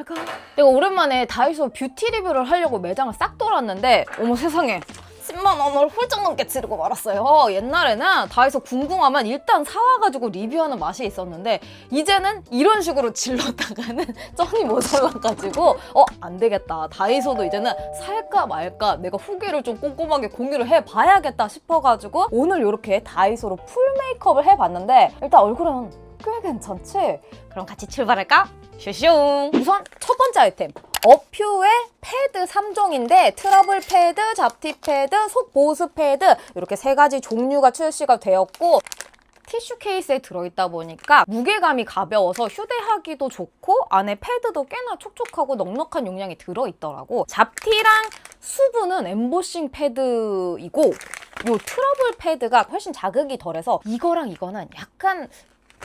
오마이갓. 내가 오랜만에 다이소 뷰티 리뷰를 하려고 매장을 싹 돌았는데 어머 세상에 10만 원을 훌쩍 넘게 치르고 말았어요. 옛날에는 다이소 궁금하면 일단 사와가지고 리뷰하는 맛이 있었는데 이제는 이런 식으로 질렀다가는 쩐이 모자라가지고 안 되겠다. 다이소도 이제는 살까 말까 내가 후기를 좀 꼼꼼하게 공유를 해봐야겠다 싶어가지고 오늘 이렇게 다이소로 풀 메이크업을 해봤는데 일단 얼굴은 꽤 괜찮지? 그럼 같이 출발할까? 슈슝! 우선 첫 번째 아이템 어퓨의 패드 3종인데 트러블 패드, 잡티 패드, 속 보습 패드 이렇게 세 가지 종류가 출시가 되었고 티슈 케이스에 들어있다 보니까 무게감이 가벼워서 휴대하기도 좋고 안에 패드도 꽤나 촉촉하고 넉넉한 용량이 들어있더라고. 잡티랑 수분은 엠보싱 패드이고 요 트러블 패드가 훨씬 자극이 덜해서 이거랑 이거는 약간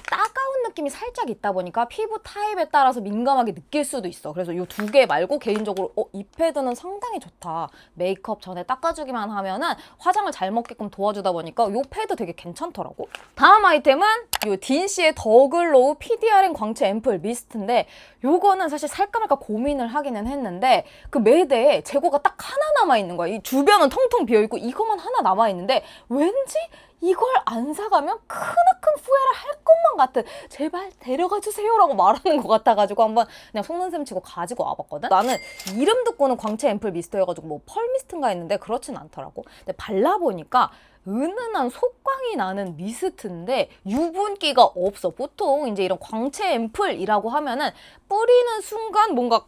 따가운 느낌이 살짝 있다 보니까 피부 타입에 따라서 민감하게 느낄 수도 있어. 그래서 이 두 개 말고 개인적으로 이 패드는 상당히 좋다. 메이크업 전에 닦아주기만 하면은 화장을 잘 먹게끔 도와주다 보니까 이 패드 되게 괜찮더라고. 다음 아이템은 이 딘시의 더글로우 PDRN 광채 앰플 미스트인데 요거는 사실 살까 말까 고민을 하기는 했는데 그 매대에 재고가 딱 하나 남아있는 거야. 이 주변은 텅텅 비어있고 이것만 하나 남아있는데 왠지 이걸 안 사가면 크나큰 후회를 할 것만 같은 제발 데려가 주세요라고 말하는 것 같아가지고 한번 그냥 속는 셈 치고 가지고 와봤거든. 나는 이름 듣고는 광채 앰플 미스트여가지고 뭐 펄 미스트인가 했는데 그렇진 않더라고. 근데 발라보니까 은은한 속광이 나는 미스트인데 유분기가 없어. 보통 이제 이런 광채 앰플이라고 하면은 뿌리는 순간 뭔가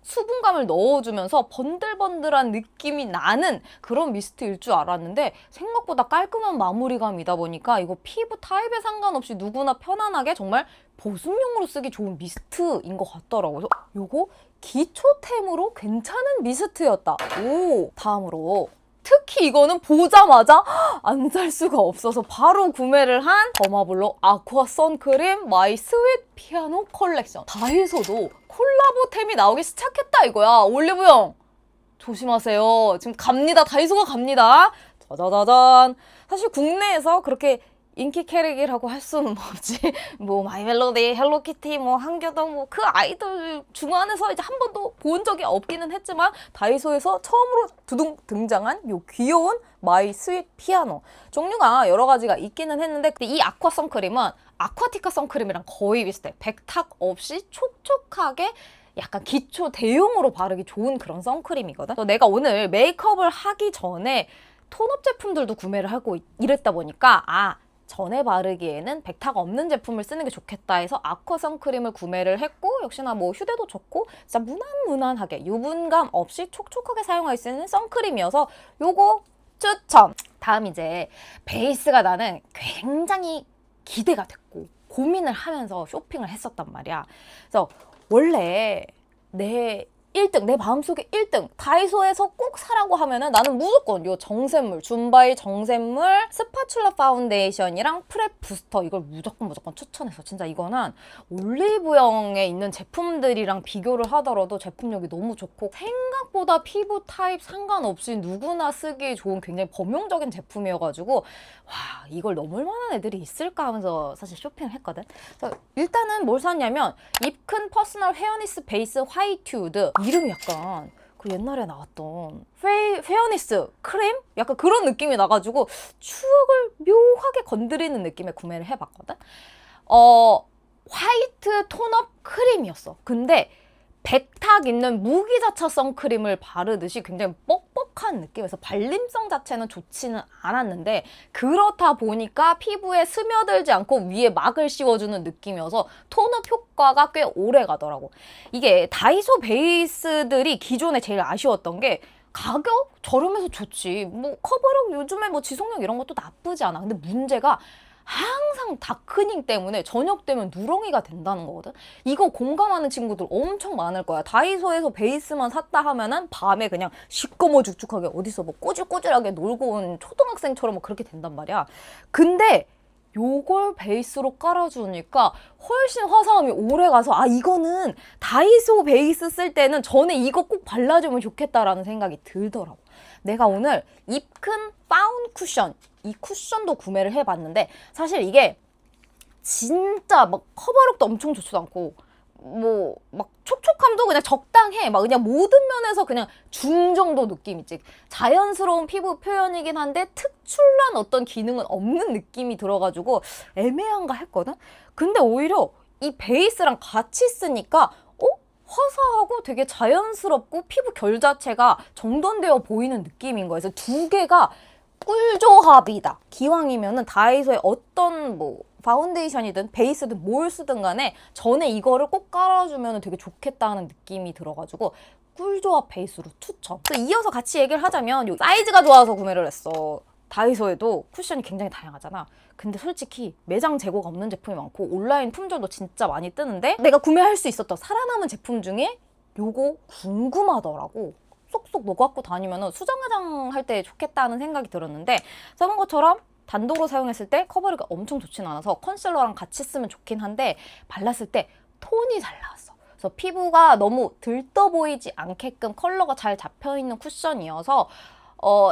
수분감을 넣어주면서 번들번들한 느낌이 나는 그런 미스트일 줄 알았는데 생각보다 깔끔한 마무리감이다 보니까 이거 피부 타입에 상관없이 누구나 편안하게 정말 보습용으로 쓰기 좋은 미스트인 것 같더라고요. 그래서 요거 기초템으로 괜찮은 미스트였다. 오, 다음으로 특히 이거는 보자마자 안 살 수가 없어서 바로 구매를 한 더마블로 아쿠아 선크림 마이 스윗 피아노 컬렉션. 다이소도 콜라보템이 나오기 시작했다 이거야. 올리브영 조심하세요. 지금 갑니다. 다이소가 갑니다. 짜자자잔. 사실 국내에서 그렇게 인기 캐릭이라고 할 수는 없지. 뭐 마이멜로디, 헬로키티, 뭐 한교동 뭐 그 아이돌 중안에서 이제 한 번도 본 적이 없기는 했지만 다이소에서 처음으로 두둥 등장한 요 귀여운 마이 스윗 피아노. 종류가 여러 가지가 있기는 했는데 근데 이 아쿠아 선크림은 아쿠아티카 선크림이랑 거의 비슷해. 백탁 없이 촉촉하게 약간 기초 대용으로 바르기 좋은 그런 선크림이거든. 그래서 내가 오늘 메이크업을 하기 전에 톤업 제품들도 구매를 하고 이랬다 보니까 전에 바르기에는 백탁 없는 제품을 쓰는 게 좋겠다 해서 아쿠아 선크림을 구매를 했고 역시나 뭐 휴대도 좋고 진짜 무난무난하게 유분감 없이 촉촉하게 사용할 수 있는 선크림이어서 요거 추천! 다음 이제 베이스가 나는 굉장히 기대가 됐고 고민을 하면서 쇼핑을 했었단 말이야. 그래서 원래 내 1등, 내 마음속에 1등 다이소에서 꼭 사라고 하면은 나는 무조건 요 정샘물, 줌바이 정샘물 스파츌라 파운데이션이랑 프랩 부스터 이걸 무조건 추천해서 진짜 이거는 올리브영에 있는 제품들이랑 비교를 하더라도 제품력이 너무 좋고 생각보다 피부 타입 상관없이 누구나 쓰기 좋은 굉장히 범용적인 제품이어가지고 와 이걸 넘을 만한 애들이 있을까 하면서 사실 쇼핑을 했거든. 그래서 일단은 뭘 샀냐면 입큰 퍼스널 헤어니스 베이스 화이트우드 이름이 약간 그 옛날에 나왔던 페어니스 크림? 약간 그런 느낌이 나가지고 추억을 묘하게 건드리는 느낌에 구매를 해봤거든. 화이트 톤업 크림이었어. 근데 백탁 있는 무기자차 선크림을 바르듯이 굉장히 뻑뻑한 느낌에서 발림성 자체는 좋지는 않았는데 그렇다 보니까 피부에 스며들지 않고 위에 막을 씌워주는 느낌이어서 톤업 효과가 꽤 오래 가더라고. 이게 다이소 베이스들이 기존에 제일 아쉬웠던 게 가격 저렴해서 좋지. 뭐 커버력 요즘에 뭐 지속력 이런 것도 나쁘지 않아. 근데 문제가 항상 다크닝 때문에 저녁 되면 누렁이가 된다는 거거든. 이거 공감하는 친구들 엄청 많을 거야. 다이소에서 베이스만 샀다 하면은 밤에 그냥 시꺼머 죽죽하게 어디서 뭐 꼬질꼬질하게 놀고 온 초등학생처럼 뭐 그렇게 된단 말이야. 근데 요걸 베이스로 깔아주니까 훨씬 화사함이 오래 가서 이거는 다이소 베이스 쓸 때는 전에 이거 꼭 발라주면 좋겠다라는 생각이 들더라고. 내가 오늘 입큰 파운 쿠션 이 쿠션도 구매를 해봤는데 사실 이게 진짜 막 커버력도 엄청 좋지도 않고 뭐 막 촉촉함도 그냥 적당해. 막 그냥 모든 면에서 그냥 중정도 느낌 있지. 자연스러운 피부 표현이긴 한데 특출난 어떤 기능은 없는 느낌이 들어가지고 애매한가 했거든. 근데 오히려 이 베이스랑 같이 쓰니까 화사하고 되게 자연스럽고 피부 결 자체가 정돈되어 보이는 느낌인 거예요. 그래서 두 개가 꿀조합이다. 기왕이면은 다이소의 어떤 뭐 파운데이션이든 베이스든 뭘 쓰든 간에 전에 이거를 꼭 깔아주면 되게 좋겠다는 느낌이 들어가지고 꿀조합 베이스로 추천. 이어서 같이 얘기를 하자면 요 사이즈가 좋아서 구매를 했어. 다이소에도 쿠션이 굉장히 다양하잖아. 근데 솔직히 매장 재고가 없는 제품이 많고 온라인 품절도 진짜 많이 뜨는데 내가 구매할 수 있었던 살아남은 제품 중에 요거 궁금하더라고. 쏙쏙 넣어갖고 다니면 수정 화장할 때 좋겠다는 생각이 들었는데 써본 것처럼 단독으로 사용했을 때 커버리가 엄청 좋진 않아서 컨실러랑 같이 쓰면 좋긴 한데 발랐을 때 톤이 잘 나왔어. 그래서 피부가 너무 들떠 보이지 않게끔 컬러가 잘 잡혀있는 쿠션이어서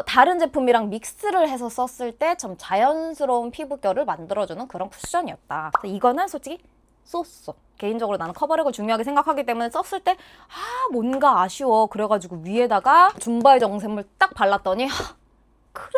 다른 제품이랑 믹스를 해서 썼을 때 좀 자연스러운 피부결을 만들어주는 그런 쿠션이었다. 이거는 솔직히 썼어. 개인적으로 나는 커버력을 중요하게 생각하기 때문에 썼을 때 뭔가 아쉬워. 그래가지고 위에다가 줌바의 정샘물 딱 발랐더니 그래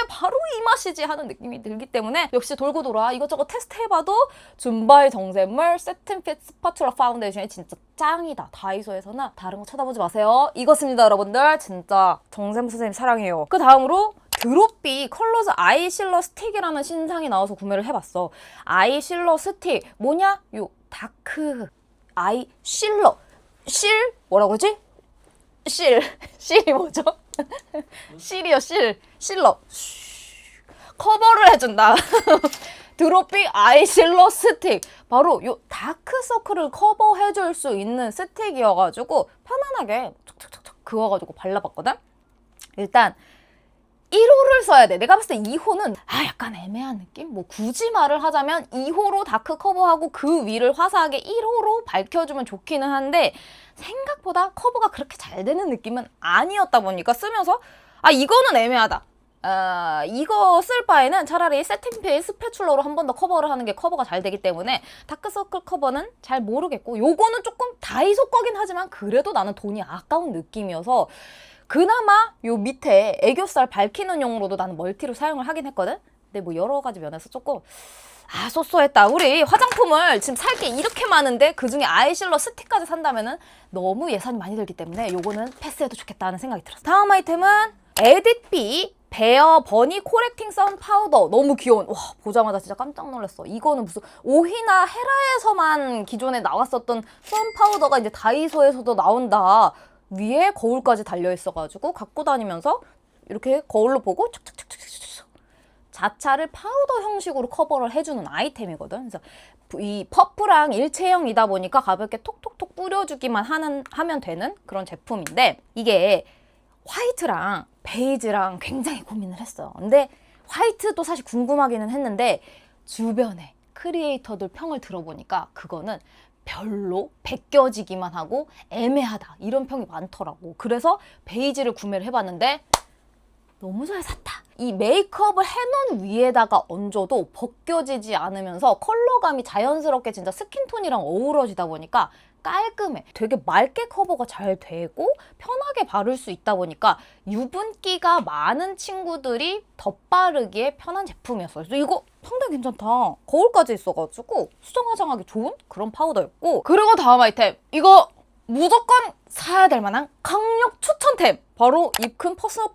바로 이 맛이지 하는 느낌이 들기 때문에 역시 돌고 돌아 이것저것 테스트해봐도 줌바의 정샘물 세틴핏 스파츌라 파운데이션이 진짜 짱이다. 다이소에서는 다른 거 쳐다보지 마세요. 이것입니다 여러분들. 진짜 정샘 선생님 사랑해요. 그 다음으로 드롭비 컬러즈 아이실러 스틱이라는 신상이 나와서 구매를 해봤어. 아이실러 스틱 뭐냐? 요 다크 아이실러 뭐라고 그러지? 실이 뭐죠? 실이요 실러 커버를 해준다. 드롭비 아이실러 스틱 바로 요 다크서클을 커버해줄 수 있는 스틱이어가지고 편안하게 촉촉촉촉 그어가지고 발라봤거든. 일단 1호를 써야 돼. 내가 봤을 때 2호는 약간 애매한 느낌? 뭐 굳이 말을 하자면 2호로 다크 커버하고 그 위를 화사하게 1호로 밝혀주면 좋기는 한데 생각보다 커버가 그렇게 잘 되는 느낌은 아니었다 보니까 쓰면서 이거는 애매하다. 이거 쓸 바에는 차라리 세팅페이 스패츌러로 한 번 더 커버를 하는 게 커버가 잘 되기 때문에 다크서클 커버는 잘 모르겠고 요거는 조금 다이소 거긴 하지만 그래도 나는 돈이 아까운 느낌이어서 그나마 요 밑에 애교살 밝히는 용으로도 나는 멀티로 사용을 하긴 했거든. 근데 뭐 여러 가지 면에서 조금 쏘쏘했다. 우리 화장품을 지금 살 게 이렇게 많은데 그중에 아이실러 스틱까지 산다면은 너무 예산이 많이 들기 때문에 요거는 패스해도 좋겠다는 생각이 들었어. 다음 아이템은 에디비 베어 버니 코렉팅 선 파우더. 너무 귀여운. 와 보자마자 진짜 깜짝 놀랐어. 이거는 무슨 오히나 헤라에서만 기존에 나왔었던 선 파우더가 이제 다이소에서도 나온다. 위에 거울까지 달려있어가지고 갖고 다니면서 이렇게 거울로 보고 촉촉촉촉촉 자차를 파우더 형식으로 커버를 해주는 아이템이거든. 그래서 이 퍼프랑 일체형이다 보니까 가볍게 톡톡톡 뿌려주기만 하면 되는 그런 제품인데 이게 화이트랑 베이지랑 굉장히 고민을 했어요. 근데 화이트도 사실 궁금하기는 했는데 주변에 크리에이터들 평을 들어보니까 그거는 별로 벗겨지기만 하고 애매하다 이런 평이 많더라고. 그래서 베이지를 구매를 해봤는데 너무 잘 샀다. 이 메이크업을 해놓은 위에다가 얹어도 벗겨지지 않으면서 컬러감이 자연스럽게 진짜 스킨톤이랑 어우러지다 보니까 깔끔해. 되게 맑게 커버가 잘 되고 편하게 바를 수 있다 보니까 유분기가 많은 친구들이 덧바르기에 편한 제품이었어요. 그래서 이거 상당히 괜찮다. 거울까지 있어가지고 수정 화장하기 좋은 그런 파우더였고 그리고 다음 아이템 이거 무조건 사야 될 만한 강력 추천템 바로 입큰 퍼스널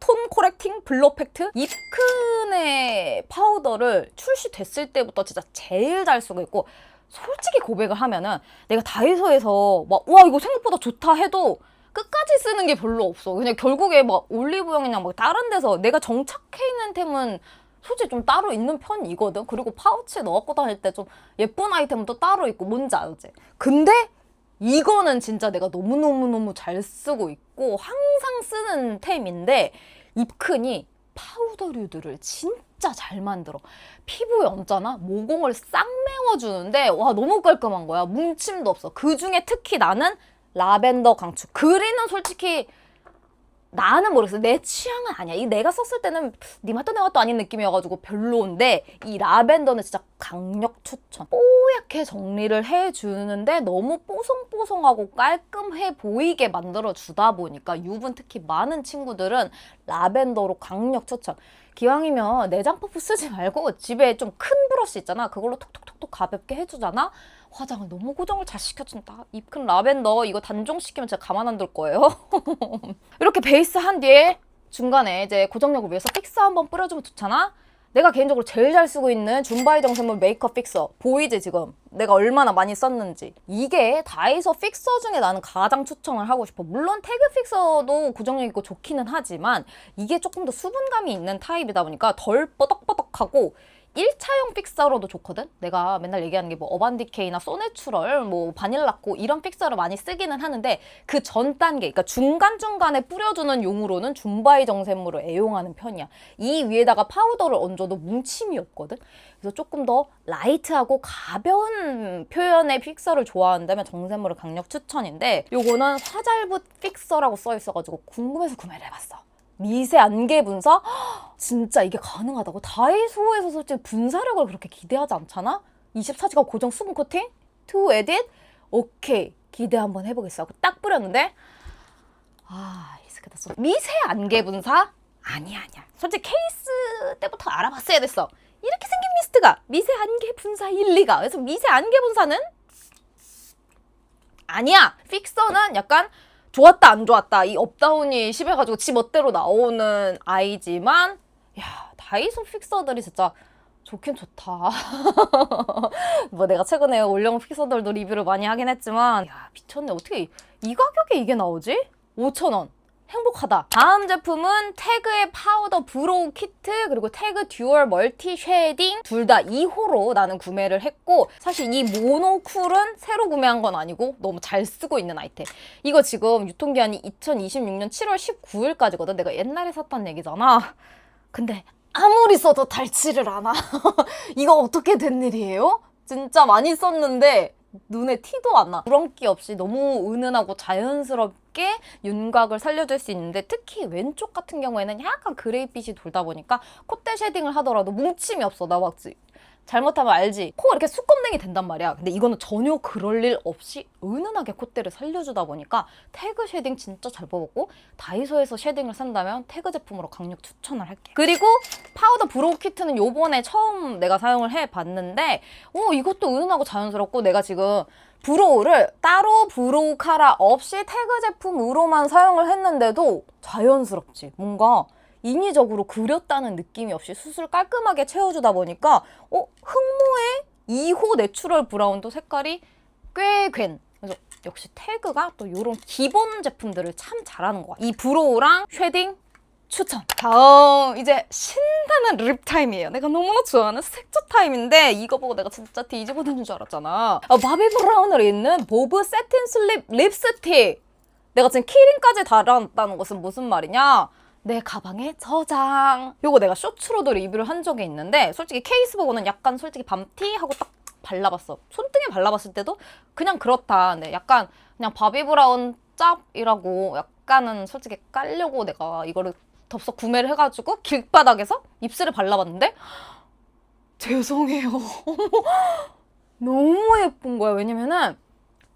톤 코렉팅 블러 팩트. 입큰의 파우더를 출시됐을 때부터 진짜 제일 잘 쓰고 있고 솔직히 고백을 하면은 내가 다이소에서 막 와 이거 생각보다 좋다 해도 끝까지 쓰는 게 별로 없어. 그냥 결국에 막 올리브영이나 막 다른 데서 내가 정착해 있는 템은 솔직히 좀 따로 있는 편이거든. 그리고 파우치에 넣고 다닐 때 좀 예쁜 아이템은 또 따로 있고 뭔지 알지? 근데 이거는 진짜 내가 너무너무너무 잘 쓰고 있고 항상 쓰는 템인데 입큰이 파우더류들을 진짜 잘 만들어. 피부에 얹잖아? 모공을 싹 메워주는데 와 너무 깔끔한 거야. 뭉침도 없어. 그중에 특히 나는 라벤더 강추. 그린은 솔직히 나는 모르겠어. 내 취향은 아니야. 이 내가 썼을 때는 네 맛도 내 맛도 아닌 느낌이어가지고 별로인데 이 라벤더는 진짜 강력 추천. 뽀얗게 정리를 해주는데 너무 뽀송뽀송하고 깔끔해 보이게 만들어주다 보니까 유분 특히 많은 친구들은 라벤더로 강력 추천. 기왕이면 내장 퍼프 쓰지 말고 집에 좀 큰 브러쉬 있잖아. 그걸로 톡톡톡톡 가볍게 해주잖아. 화장을 너무 고정을 잘 시켜준다. 입 큰 라벤더 이거 단종시키면 제가 가만 안 둘 거예요. 이렇게 베이스 한 뒤에 중간에 이제 고정력을 위해서 픽서 한번 뿌려주면 좋잖아. 내가 개인적으로 제일 잘 쓰고 있는 줌바이 정샘물 메이크업 픽서. 보이지 지금? 내가 얼마나 많이 썼는지. 이게 다이소 픽서 중에 나는 가장 추천을 하고 싶어. 물론 태그 픽서도 고정력 있고 좋기는 하지만 이게 조금 더 수분감이 있는 타입이다 보니까 덜 뻐덕뻐덕하고 1차용 픽서로도 좋거든? 내가 맨날 얘기하는 게 뭐 어반디케이나 소내추럴, 뭐 바닐라코 이런 픽서를 많이 쓰기는 하는데 그 전 단계, 그러니까 중간중간에 뿌려주는 용으로는 줌바이 정샘물을 애용하는 편이야. 이 위에다가 파우더를 얹어도 뭉침이 없거든? 그래서 조금 더 라이트하고 가벼운 표현의 픽서를 좋아한다면 정샘물을 강력 추천인데 요거는 화잘붓 픽서라고 써 있어가지고 궁금해서 구매를 해봤어. 미세 안개 분사? 진짜 이게 가능하다고? 다이소에서 솔직히 분사력을 그렇게 기대하지 않잖아? 24시간 고정 수분 코팅? 투 에딧? 오케이. 기대 한번 해보겠어. 하고 딱 뿌렸는데 익숙해졌어. 미세 안개 분사? 아니야. 솔직히 케이스 때부터 알아봤어야 됐어. 이렇게 생긴 미스트가 미세 안개 분사 1, 2가. 그래서 미세 안개 분사는? 아니야. 픽서는 약간 좋았다 안 좋았다 이 업다운이 심해가지고 지 멋대로 나오는 아이지만 야 다이소 픽서들이 진짜 좋긴 좋다. 뭐 내가 최근에 올영웅 픽서들도 리뷰를 많이 하긴 했지만 야 미쳤네. 어떻게 이 가격에 이게 나오지? 5,000원. 행복하다. 다음 제품은 태그의 파우더 브로우 키트 그리고 태그 듀얼 멀티 쉐딩 둘 다 2호로 나는 구매를 했고 사실 이 모노쿨은 새로 구매한 건 아니고 너무 잘 쓰고 있는 아이템. 이거 지금 유통기한이 2026년 7월 19일까지거든. 내가 옛날에 샀단 얘기잖아. 근데 아무리 써도 닳지를 않아. 이거 어떻게 된 일이에요? 진짜 많이 썼는데 눈에 티도 안 나. 누런기 없이 너무 은은하고 자연스럽게 윤곽을 살려줄 수 있는데 특히 왼쪽 같은 경우에는 약간 그레이빛이 돌다 보니까 콧대 쉐딩을 하더라도 뭉침이 없어. 나 막 잘못하면 알지? 코 이렇게 수검냉이 된단 말이야. 근데 이거는 전혀 그럴 일 없이 은은하게 콧대를 살려주다 보니까 태그 쉐딩 진짜 잘 뽑았고 다이소에서 쉐딩을 산다면 태그 제품으로 강력 추천을 할게. 그리고 파우더 브로우 키트는 요번에 처음 내가 사용을 해봤는데 이것도 은은하고 자연스럽고 내가 지금 브로우를 따로 브로우 카라 없이 태그 제품으로만 사용을 했는데도 자연스럽지. 뭔가 인위적으로 그렸다는 느낌이 없이 숱을 깔끔하게 채워주다 보니까 흑모의 2호 내추럴 브라운도 색깔이 꽤 괜. 그래서 역시 태그가 또 이런 기본 제품들을 참 잘하는 거야. 이 브로우랑 쉐딩 추천. 다음 이제 신나는 립 타임이에요. 내가 너무나 좋아하는 색조 타임인데 이거 보고 내가 진짜 뒤집어지는 줄 알았잖아. 바비 브라운으로 있는 보브 세틴 슬립 립스틱. 내가 지금 키링까지 달아놨다는 것은 무슨 말이냐? 내 가방에 저장. 요거 내가 쇼츠로도 리뷰를 한 적이 있는데 솔직히 케이스 보고는 약간 솔직히 밤티 하고 딱 발라봤어. 손등에 발라봤을 때도 그냥 그렇다. 네, 약간 그냥 바비 브라운 짭이라고 약간은 솔직히 깔려고 내가 이거를 덥석 구매를 해가지고 길바닥에서 입술에 발라봤는데 죄송해요. 너무 예쁜 거야. 왜냐면은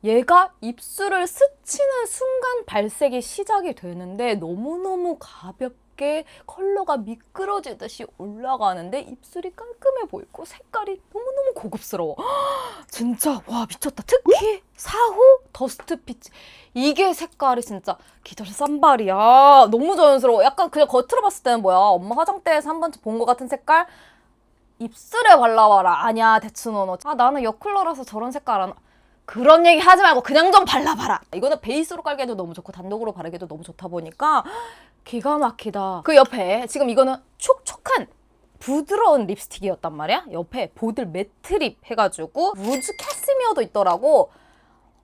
얘가 입술을 스치는 순간 발색이 시작이 되는데 너무너무 가볍게 컬러가 미끄러지듯이 올라가는데 입술이 깔끔해 보이고 색깔이 너무너무 고급스러워. 진짜 와 미쳤다. 특히 4호 더스트 피치. 이게 색깔이 진짜 기절 쌈발이야. 너무 자연스러워. 약간 그냥 겉으로 봤을 때는 뭐야 엄마 화장대에서 한 번쯤 본 것 같은 색깔? 입술에 발라봐라. 아니야 대추노노. 나는 여 컬러라서 저런 색깔 안... 그런 얘기 하지 말고 그냥 좀 발라봐라. 이거는 베이스로 깔기에도 너무 좋고 단독으로 바르기도 너무 좋다 보니까 기가 막히다. 그 옆에 지금 이거는 촉촉한 부드러운 립스틱이었단 말이야. 옆에 보들 매트립 해가지고 루즈 캐시미어도 있더라고.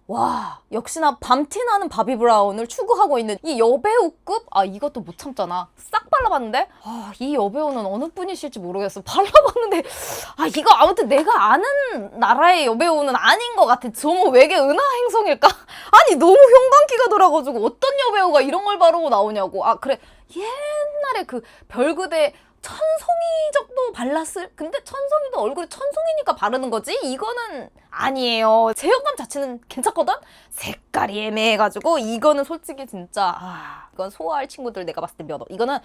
와 역시나 밤티 나는 바비 브라운을 추구하고 있는 이 여배우급? 이것도 못 참잖아. 싹 발라봤는데 이 여배우는 어느 분이실지 모르겠어. 발라봤는데 이거 아무튼 내가 아는 나라의 여배우는 아닌 것 같아. 정말 외계 은하 행성일까? 아니 너무 형광기가 돌아가지고 어떤 여배우가 이런 걸 바르고 나오냐고. 그래 옛날에 그 별그대 천송이 정도 발랐을? 근데 천송이도 얼굴이 천송이니까 바르는 거지? 이거는 아니에요. 제형감 자체는 괜찮거든? 색깔이 애매해가지고 이거는 솔직히 진짜 이건 소화할 친구들 내가 봤을 때 몇 원. 이거는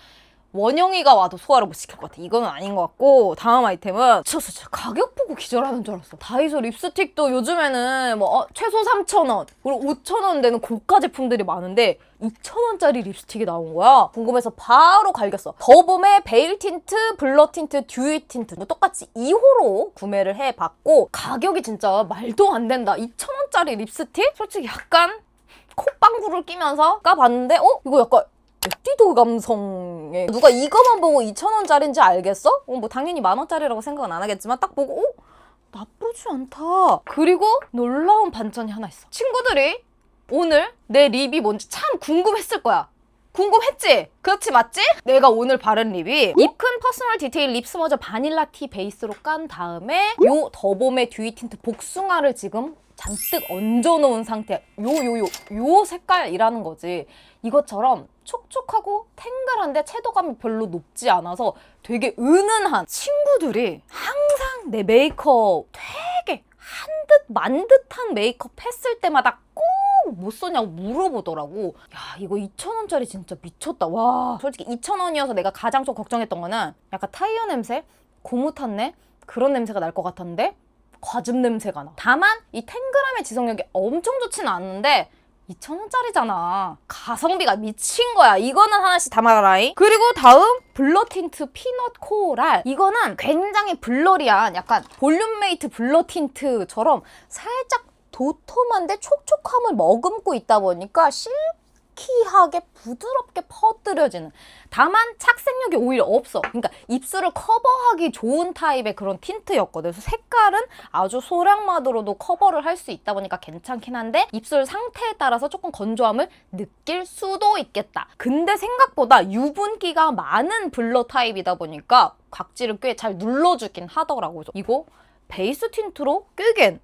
원영이가 와도 소화를 못 시킬 것 같아. 이거는 아닌 것 같고, 다음 아이템은 진짜 가격 보고 기절하는 줄 알았어. 다이소 립스틱도 요즘에는 뭐 최소 3,000원 그리고 5,000원 되는 고가 제품들이 많은데 2,000원짜리 립스틱이 나온 거야. 궁금해서 바로 갈겼어. 더봄의 베일 틴트, 블러 틴트, 듀이 틴트 뭐 똑같이 2호로 구매를 해봤고 가격이 진짜 말도 안 된다. 2,000원짜리 립스틱? 솔직히 약간 콧방구를 끼면서 까봤는데 이거 약간 에뛰드 감성에 누가 이거만 보고 2,000원짜리인지 알겠어? 뭐 당연히 10,000원짜리라고 생각은 안 하겠지만 딱 보고 나쁘지 않다. 그리고 놀라운 반전이 하나 있어. 친구들이 오늘 내 립이 뭔지 참 궁금했을 거야. 궁금했지? 그렇지 맞지? 내가 오늘 바른 립이 입큰 퍼스널 디테일 립 스머저 바닐라 티 베이스로 깐 다음에 요 더봄의 듀이 틴트 복숭아를 지금 잔뜩 얹어놓은 상태. 요 색깔이라는 거지. 이것처럼 촉촉하고 탱글한데 채도감이 별로 높지 않아서 되게 은은한 친구들이 항상 내 메이크업 되게 한 듯 만 듯한 메이크업 했을 때마다 꼭 못 썼냐고 물어보더라고. 야 이거 2,000원짜리 진짜 미쳤다. 와 솔직히 2,000원이어서 내가 가장 좀 걱정했던 거는 약간 타이어 냄새? 고무 탔네? 그런 냄새가 날 것 같았는데 과즙 냄새가 나. 다만 이 탱글함의 지속력이 엄청 좋지는 않는데 2,000원짜리잖아. 가성비가 미친 거야. 이거는 하나씩 담아라잉. 그리고 다음 블러 틴트 피넛 코랄. 이거는 굉장히 블러리한 약간 볼륨메이트 블러 틴트처럼 살짝 도톰한데 촉촉함을 머금고 있다 보니까 실키하게 부드럽게 퍼뜨려지는. 다만 착색력이 오히려 없어. 그러니까 입술을 커버하기 좋은 타입의 그런 틴트였거든. 그래서 색깔은 아주 소량만으로도 커버를 할 수 있다 보니까 괜찮긴 한데 입술 상태에 따라서 조금 건조함을 느낄 수도 있겠다. 근데 생각보다 유분기가 많은 블러 타입이다 보니까 각질을 꽤 잘 눌러주긴 하더라고요. 이거 베이스 틴트로 꽤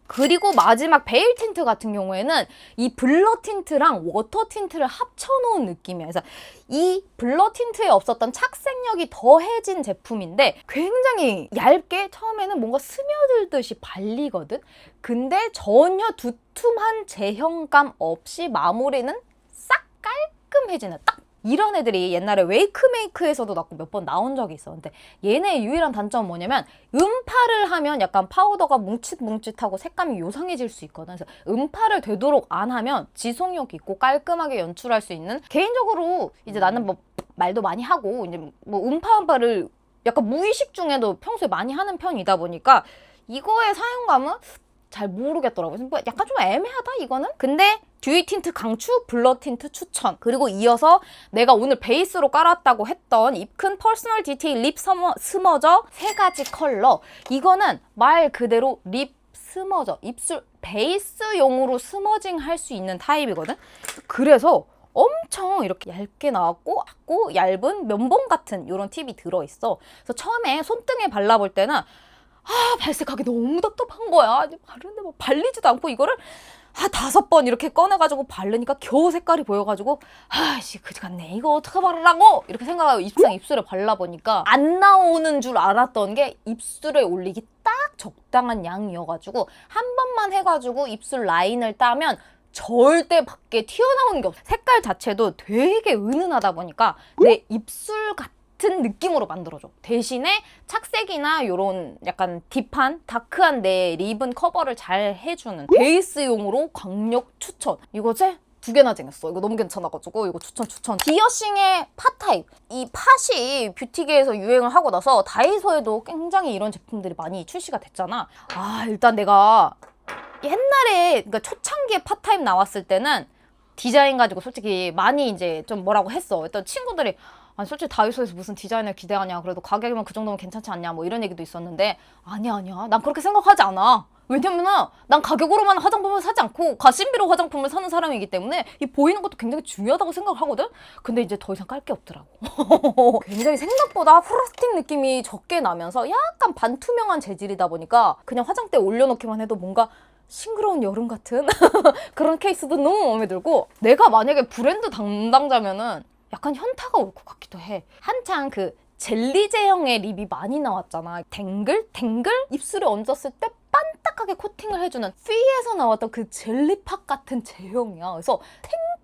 그리고 마지막 베일 틴트 같은 경우에는 이 블러 틴트랑 워터 틴트를 합쳐놓은 느낌이야. 그래서 이 블러 틴트에 없었던 착색력이 더해진 제품인데 굉장히 얇게 처음에는 뭔가 스며들듯이 발리거든? 근데 전혀 두툼한 제형감 없이 마무리는 싹 깔끔해지는 딱 이런 애들이 옛날에 웨이크메이크에서도 몇 번 나온 적이 있어. 근데 얘네의 유일한 단점은 뭐냐면 음파를 하면 약간 파우더가 뭉칫뭉칫하고 색감이 요상해질 수 있거든. 그래서 음파를 되도록 안 하면 지속력 있고 깔끔하게 연출할 수 있는, 개인적으로 이제 나는 뭐 말도 많이 하고 이제 뭐 음파를 약간 무의식 중에도 평소에 많이 하는 편이다 보니까 이거의 사용감은 잘 모르겠더라고요. 약간 좀 애매하다 이거는? 근데 듀이 틴트 강추, 블러 틴트 추천. 그리고 이어서 내가 오늘 베이스로 깔았다고 했던 입큰 퍼스널 디테일 립 스머저 3가지 컬러. 이거는 말 그대로 립 스머저, 입술 베이스용으로 스머징 할 수 있는 타입이거든? 그래서 엄청 이렇게 얇게 나왔고 얇은 면봉 같은 이런 팁이 들어있어. 그래서 처음에 손등에 발라볼 때는 발색하기 너무 답답한 거야. 바르는데 뭐 발리지도 않고 이거를 5번 이렇게 꺼내가지고 바르니까 겨우 색깔이 보여가지고 그지 같네. 이거 어떻게 바르라고? 이렇게 생각하고 입술에 발라보니까 안 나오는 줄 알았던 게 입술에 올리기 딱 적당한 양이어가지고 한 번만 해가지고 입술 라인을 따면 절대 밖에 튀어나오는 게 없어. 색깔 자체도 되게 은은하다 보니까 내 입술 같은 느낌으로 만들어줘. 대신에 착색이나 이런 약간 딥한 다크한 내 립은 커버를 잘 해주는 베이스용으로 강력 추천. 이거지? 2개나 쟁였어. 이거 너무 괜찮아가지고 이거 추천. 디어싱의 팟 타입. 이 팟이 뷰티계에서 유행을 하고 나서 다이소에도 굉장히 이런 제품들이 많이 출시가 됐잖아. 일단 내가 옛날에 그러니까 초창기에 팟 타입 나왔을 때는 디자인 가지고 솔직히 많이 이제 좀 뭐라고 했어. 일단 친구들이 솔직히 다이소에서 무슨 디자인을 기대하냐. 그래도 가격이면 그 정도면 괜찮지 않냐. 뭐 이런 얘기도 있었는데 아니야. 난 그렇게 생각하지 않아. 왜냐면은 난 가격으로만 화장품을 사지 않고 가심비로 화장품을 사는 사람이기 때문에 이 보이는 것도 굉장히 중요하다고 생각을 하거든? 근데 이제 더 이상 깔 게 없더라고. 굉장히 생각보다 프로스팅 느낌이 적게 나면서 약간 반투명한 재질이다 보니까 그냥 화장대에 올려놓기만 해도 뭔가 싱그러운 여름 같은 그런 케이스도 너무 마음에 들고, 내가 만약에 브랜드 담당자면은 약간 현타가 올 것 같기도 해. 한창 그 젤리 제형의 립이 많이 나왔잖아. 댕글? 입술에 얹었을 때 반딱하게 코팅을 해주는 피에서 나왔던 그 젤리팍 같은 제형이야. 그래서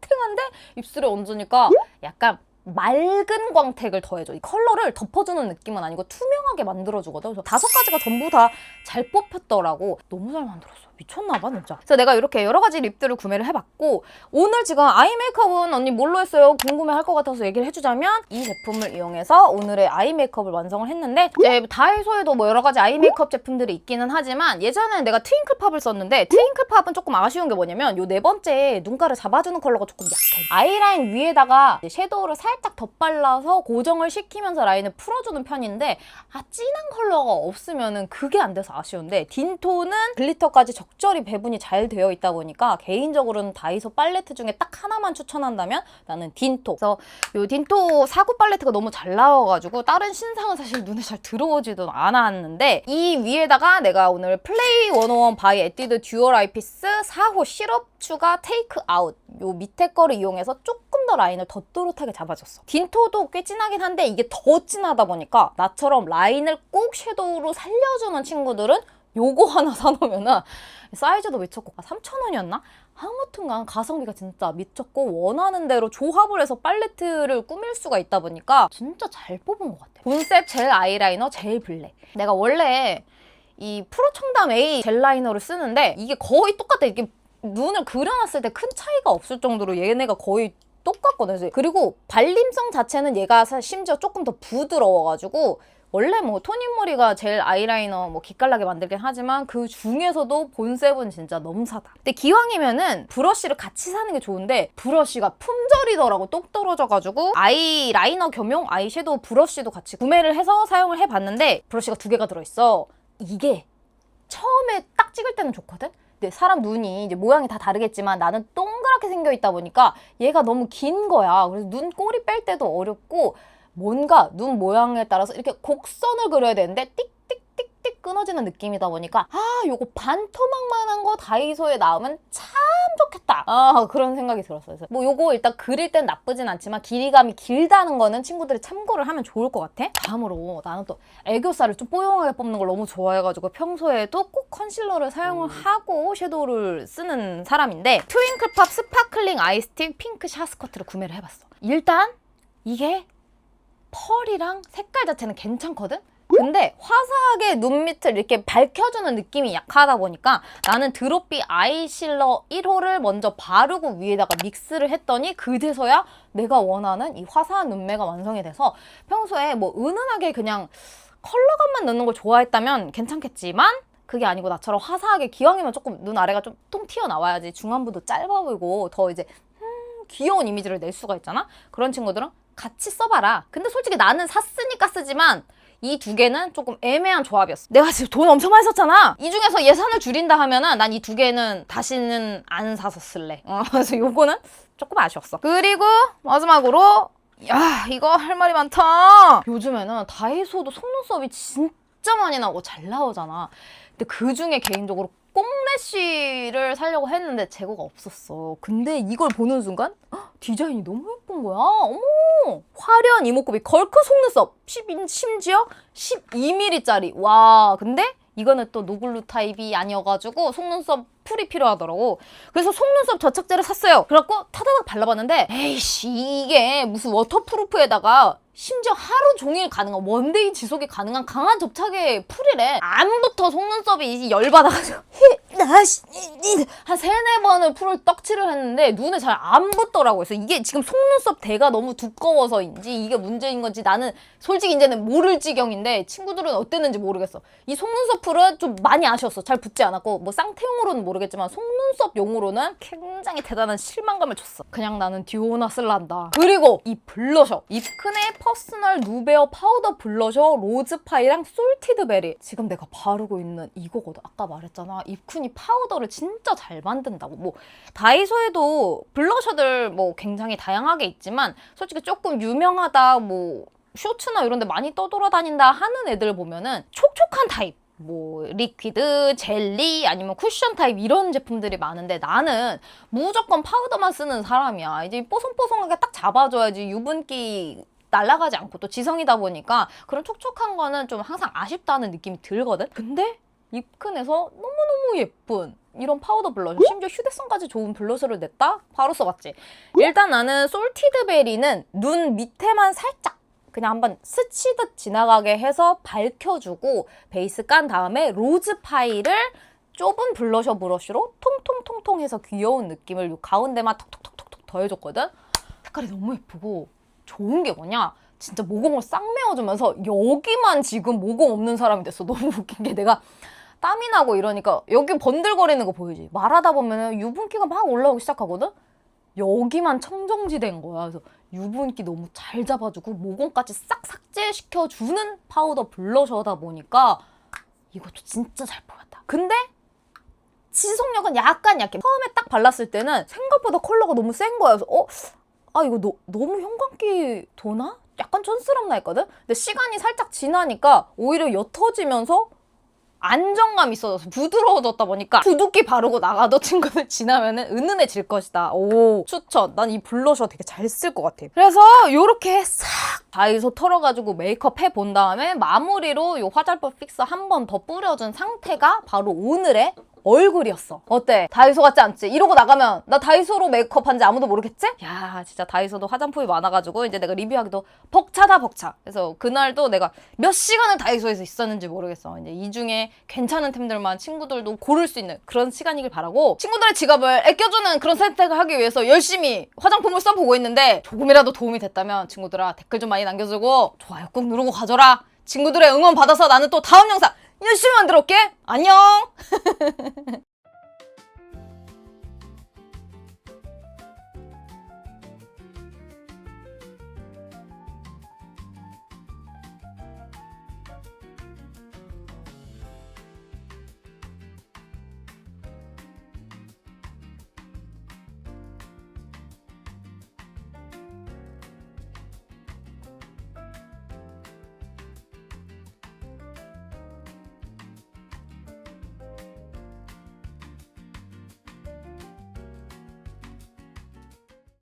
탱탱한데 입술에 얹으니까 약간 맑은 광택을 더해줘. 이 컬러를 덮어주는 느낌은 아니고 투명하게 만들어주거든. 그래서 5가지가 전부 다 잘 뽑혔더라고. 너무 잘 만들었어. 미쳤나봐 진짜. 그래서 내가 이렇게 여러 가지 립들을 구매를 해봤고, 오늘 지금 아이 메이크업은 언니 뭘로 했어요? 궁금해할 것 같아서 얘기를 해주자면, 이 제품을 이용해서 오늘의 아이 메이크업을 완성을 했는데, 이제 다이소에도 뭐 여러 가지 아이 메이크업 제품들이 있기는 하지만 예전에 내가 트윙클팝을 썼는데, 트윙클팝은 조금 아쉬운 게 뭐냐면 요 4번째 눈가를 잡아주는 컬러가 조금 약해. 아이라인 위에다가 섀도우를 살짝 덧발라서 고정을 시키면서 라인을 풀어주는 편인데, 진한 컬러가 없으면은 그게 안 돼서 아쉬운데, 딘토는 글리터까지 적절히 배분이 잘 되어 있다 보니까 개인적으로는 다이소 팔레트 중에 딱 하나만 추천한다면 나는 딘토. 그래서 이 딘토 4구 팔레트가 너무 잘 나와가지고 다른 신상은 사실 눈에 잘 들어오지도 않았는데, 이 위에다가 내가 오늘 플레이 101 바이 에뛰드 듀얼 아이피스 4호 시럽 추가 테이크 아웃 요 밑에 거를 이용해서 조금 더 라인을 더 또렷하게 잡아줬어. 딘토도 꽤 진하긴 한데 이게 더 진하다 보니까 나처럼 라인을 꼭 섀도우로 살려주는 친구들은 요거 하나 사놓으면은 사이즈도 미쳤고 3,000원이었나? 아무튼간 가성비가 진짜 미쳤고 원하는 대로 조합을 해서 팔레트를 꾸밀 수가 있다 보니까 진짜 잘 뽑은 것 같아. 본셉 젤 아이라이너 젤 블랙. 내가 원래 이 프로 청담 A 젤 라이너를 쓰는데 이게 거의 똑같아. 이게 눈을 그려놨을 때 큰 차이가 없을 정도로 얘네가 거의 똑같거든. 그리고 발림성 자체는 얘가 심지어 조금 더 부드러워가지고, 원래 뭐 톤인머리가 젤 아이라이너 뭐 기깔나게 만들긴 하지만 그 중에서도 본셉은 진짜 넘사다. 근데 기왕이면은 브러쉬를 같이 사는 게 좋은데 브러쉬가 품절이더라고. 똑 떨어져가지고 아이라이너 겸용 아이섀도우 브러쉬도 같이 구매를 해서 사용을 해봤는데, 브러쉬가 2개가 들어있어. 이게 처음에 딱 찍을 때는 좋거든? 근데 사람 눈이 이제 모양이 다 다르겠지만 나는 동그랗게 생겨 있다 보니까 얘가 너무 긴 거야. 그래서 눈 꼬리 뺄 때도 어렵고, 뭔가 눈 모양에 따라서 이렇게 곡선을 그려야 되는데 띡띡띡띡 끊어지는 느낌이다 보니까 요거 반토막만한 거 다이소에 나오면 참 좋겠다. 그런 생각이 들었어요. 그래서 뭐 요거 일단 그릴 땐 나쁘진 않지만 길이감이 길다는 거는 친구들이 참고를 하면 좋을 것 같아. 다음으로 나는 또 애교살을 좀 뽀용하게 뽑는 걸 너무 좋아해가지고 평소에도 꼭 컨실러를 사용을 하고 섀도우를 쓰는 사람인데, 트윙클팝 스파클링 아이스틱 핑크 샤스커트를 구매를 해봤어. 일단 이게 펄이랑 색깔 자체는 괜찮거든? 근데 화사하게 눈 밑을 이렇게 밝혀주는 느낌이 약하다 보니까 나는 드롭비 아이실러 1호를 먼저 바르고 위에다가 믹스를 했더니 그제서야 내가 원하는 이 화사한 눈매가 완성이 돼서, 평소에 뭐 은은하게 그냥 컬러감만 넣는 걸 좋아했다면 괜찮겠지만 그게 아니고 나처럼 화사하게, 기왕이면 조금 눈 아래가 좀 통 튀어나와야지 중안부도 짧아 보이고 더 이제 귀여운 이미지를 낼 수가 있잖아? 그런 친구들은 같이 써봐라. 근데 솔직히 나는 샀으니까 쓰지만 이 2개는 조금 애매한 조합이었어. 내가 지금 돈 엄청 많이 썼잖아. 이 중에서 예산을 줄인다 하면은 난 이 2개는 다시는 안 사서 쓸래. 그래서 요거는 조금 아쉬웠어. 그리고 마지막으로 이거 할 말이 많다. 요즘에는 다이소도 속눈썹이 진짜 많이 나오고 잘 나오잖아. 근데 그 중에 개인적으로 꽁래쉬를 사려고 했는데 재고가 없었어. 근데 이걸 보는 순간 디자인이 너무 예쁜 거야. 어머! 화려한 이목구비 걸크 속눈썹 심지어 12mm짜리. 와, 근데 이거는 또 노블루 타입이 아니어가지고 속눈썹 풀이 필요하더라고. 그래서 속눈썹 접착제를 샀어요. 그래갖고 타다닥 발라봤는데 에이씨, 이게 무슨 워터프루프에다가 심지어 하루 종일 가능한, 원데이 지속이 가능한 강한 접착의 풀이래. 안부터 속눈썹이 열받아가지고 한 3-4번을 풀을 떡칠을 했는데 눈에 잘 안 붙더라고. 그래서 이게 지금 속눈썹 대가 너무 두꺼워서인지 이게 문제인 건지 나는 솔직히 이제는 모를 지경인데, 친구들은 어땠는지 모르겠어. 이 속눈썹 풀은 좀 많이 아쉬웠어. 잘 붙지 않았고, 뭐 쌍태용으로는 모르겠지만 속눈썹용으로는 굉장히 대단한 실망감을 줬어. 그냥 나는 듀오나 쓸란다. 그리고 이 블러셔, 입큰의 퍼스널 누베어 파우더 블러셔 로즈파이랑 솔티드 베리. 지금 내가 바르고 있는 이거거든. 아까 말했잖아, 입큰이 파우더를 진짜 잘 만든다고. 뭐 다이소에도 블러셔들 뭐 굉장히 다양하게 있지만 솔직히 조금 유명하다, 뭐 쇼츠나 이런 데 많이 떠돌아다닌다 하는 애들 보면은 촉촉한 타입, 뭐 리퀴드, 젤리, 아니면 쿠션 타입 이런 제품들이 많은데 나는 무조건 파우더만 쓰는 사람이야. 이제 뽀송뽀송하게 딱 잡아줘야지 유분기 날아가지 않고 또 지성이다 보니까 그런 촉촉한 거는 좀 항상 아쉽다는 느낌이 들거든? 근데 입큰에서 너무너무 예쁜 이런 파우더 블러셔, 심지어 휴대성까지 좋은 블러셔를 냈다? 바로 써봤지. 일단 나는 솔티드베리는 눈 밑에만 살짝 그냥 한번 스치듯 지나가게 해서 밝혀주고 베이스 깐 다음에 로즈 파이를 좁은 블러셔 브러쉬로 통통통통 해서 귀여운 느낌을 요 가운데만 톡톡톡톡 더해줬거든? 색깔이 너무 예쁘고 좋은 게 뭐냐? 진짜 모공을 싹 메워주면서 여기만 지금 모공 없는 사람이 됐어. 너무 웃긴 게 내가 땀이 나고 이러니까 여기 번들거리는 거 보이지? 말하다 보면 유분기가 막 올라오기 시작하거든? 여기만 청정지대인 거야. 그래서 유분기 너무 잘 잡아주고 모공까지 싹 삭제시켜주는 파우더 블러셔다 보니까 이것도 진짜 잘 보였다. 근데 지속력은 약간 약해. 처음에 딱 발랐을 때는 생각보다 컬러가 너무 센 거야. 그래서 이거 너무 형광기 도나? 약간 촌스럽나 했거든? 근데 시간이 살짝 지나니까 오히려 옅어지면서 안정감이 있어져서 부드러워졌다 보니까 두둑기 바르고 나가도 친구들 지나면은 은은해질 것이다. 오, 추천. 난 이 블러셔 되게 잘 쓸 것 같아. 그래서 요렇게 싹 다이소 털어가지고 메이크업 해본 다음에 마무리로 요 화잘법 픽서 한 번 더 뿌려준 상태가 바로 오늘의 얼굴이었어. 어때? 다이소 같지 않지? 이러고 나가면 나 다이소로 메이크업 한지 아무도 모르겠지? 야, 진짜 다이소도 화장품이 많아가지고 이제 내가 리뷰하기도 벅차다 벅차. 그래서 그날도 내가 몇 시간을 다이소에서 있었는지 모르겠어. 이제 이 중에 괜찮은 템들만 친구들도 고를 수 있는 그런 시간이길 바라고 친구들의 지갑을 아껴주는 그런 선택을 하기 위해서 열심히 화장품을 써보고 있는데 조금이라도 도움이 됐다면 친구들아 댓글 좀 많이 남겨주고 좋아요 꾹 누르고 가줘라. 친구들의 응원 받아서 나는 또 다음 영상 열심히 만들어 올게. 안녕.